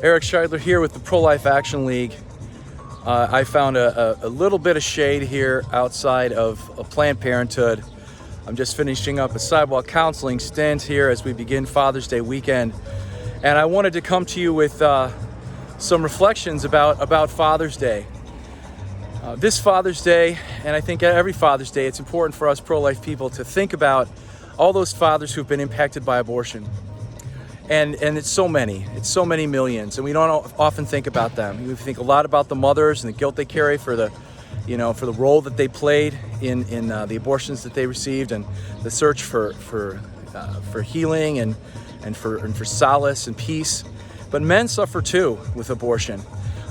Eric Scheidler here with the Pro-Life Action League. I found a little bit of shade here outside of Planned Parenthood. I'm just finishing up a sidewalk counseling stint here as we begin Father's Day weekend. And I wanted to come to you with some reflections about Father's Day. This Father's Day, and I think every Father's Day, it's important for us pro-life people to think about all those fathers who've been impacted by abortion. And it's so many millions, and we don't often think about them. We think a lot about the mothers and the guilt they carry for the role that they played in the abortions that they received, and the search for healing and for solace and peace. But men suffer too with abortion.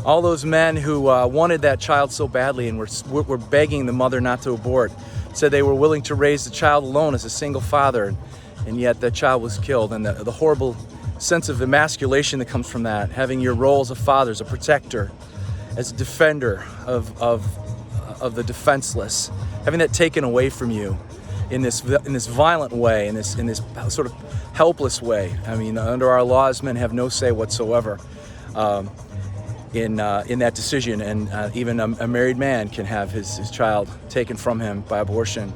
All those men who wanted that child so badly and were begging the mother not to abort, said they were willing to raise the child alone as a single father. And yet that child was killed, and the horrible sense of emasculation that comes from that, having your role as a father, as a protector, as a defender of the defenseless, having that taken away from you in this violent way, in this sort of helpless way. I mean, under our laws, men have no say whatsoever in that decision, and even a married man can have his child taken from him by abortion.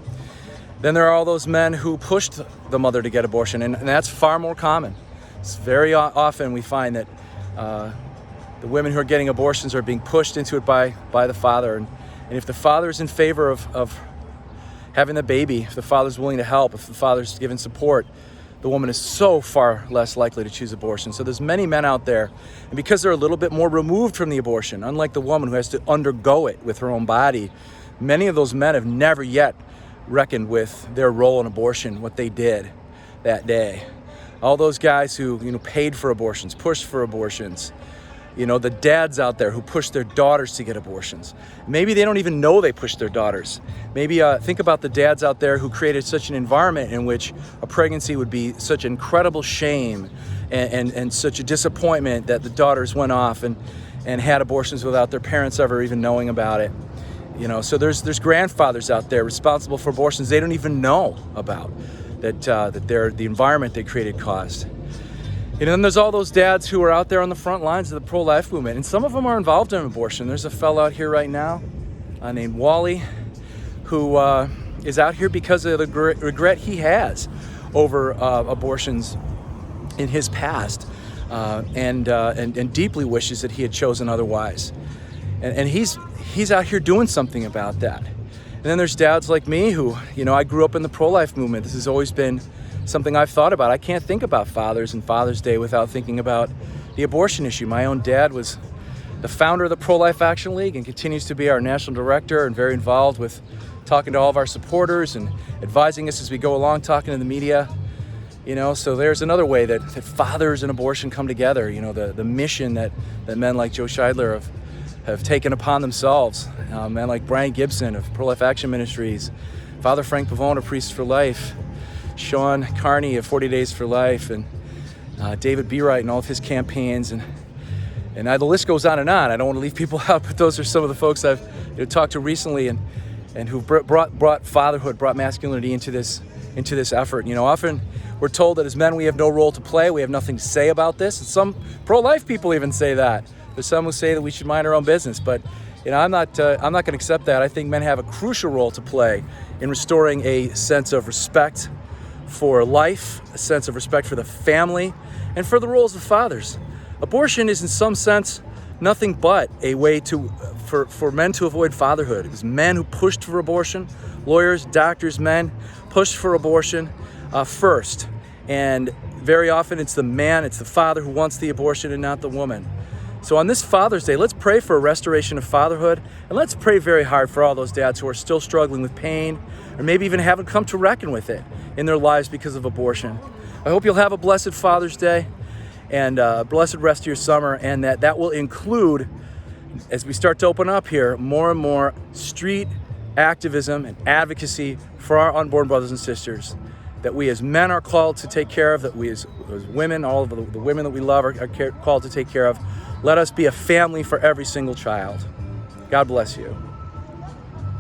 Then there are all those men who pushed the mother to get abortion, and that's far more common. It's very often we find that the women who are getting abortions are being pushed into it by the father. And if the father is in favor of having the baby, if the father's willing to help, if the father's given support, the woman is so far less likely to choose abortion. So there's many men out there, and because they're a little bit more removed from the abortion, unlike the woman who has to undergo it with her own body, many of those men have never yet reckoned with their role in abortion, what they did that day. All those guys who paid for abortions, pushed for abortions, the dads out there who pushed their daughters to get abortions. Maybe they don't even know they pushed their daughters. Maybe think about the dads out there who created such an environment in which a pregnancy would be such incredible shame and such a disappointment that the daughters went off and had abortions without their parents ever even knowing about it. So there's grandfathers out there responsible for abortions they don't even know about, that the environment they created caused. And then there's all those dads who are out there on the front lines of the pro-life movement, and some of them are involved in abortion. There's a fellow out here right now named Wally, who is out here because of the regret he has over abortions in his past, and deeply wishes that he had chosen otherwise. And he's out here doing something about that. And then there's dads like me who, I grew up in the pro-life movement. This has always been something I've thought about. I can't think about fathers and Father's Day without thinking about the abortion issue. My own dad was the founder of the Pro-Life Action League and continues to be our national director, and very involved with talking to all of our supporters and advising us as we go along, talking to the media. So there's another way that fathers and abortion come together. The mission that men like Joe Scheidler have taken upon themselves. Men like Brian Gibson of Pro-Life Action Ministries, Father Frank Pavone of Priests for Life, Sean Carney of 40 Days for Life, and David B. Wright and all of his campaigns, and the list goes on and on. I don't want to leave people out, but those are some of the folks I've talked to recently and who brought fatherhood, brought masculinity into this effort. Often we're told that as men we have no role to play, we have nothing to say about this, and some pro-life people even say that. There's some who say that we should mind our own business, but I'm not going to accept that. I think men have a crucial role to play in restoring a sense of respect for life, a sense of respect for the family, and for the roles of fathers. Abortion is in some sense nothing but a way for men to avoid fatherhood. It was men who pushed for abortion, lawyers, doctors, men pushed for abortion first. And very often it's the man, it's the father who wants the abortion and not the woman. So on this Father's Day, let's pray for a restoration of fatherhood, and let's pray very hard for all those dads who are still struggling with pain, or maybe even haven't come to reckon with it in their lives because of abortion. I hope you'll have a blessed Father's Day and a blessed rest of your summer, and that will include, as we start to open up here, more and more street activism and advocacy for our unborn brothers and sisters, that we as men are called to take care of, that we as women, all of the women that we love are called to take care of. Let us be a family for every single child. God bless you.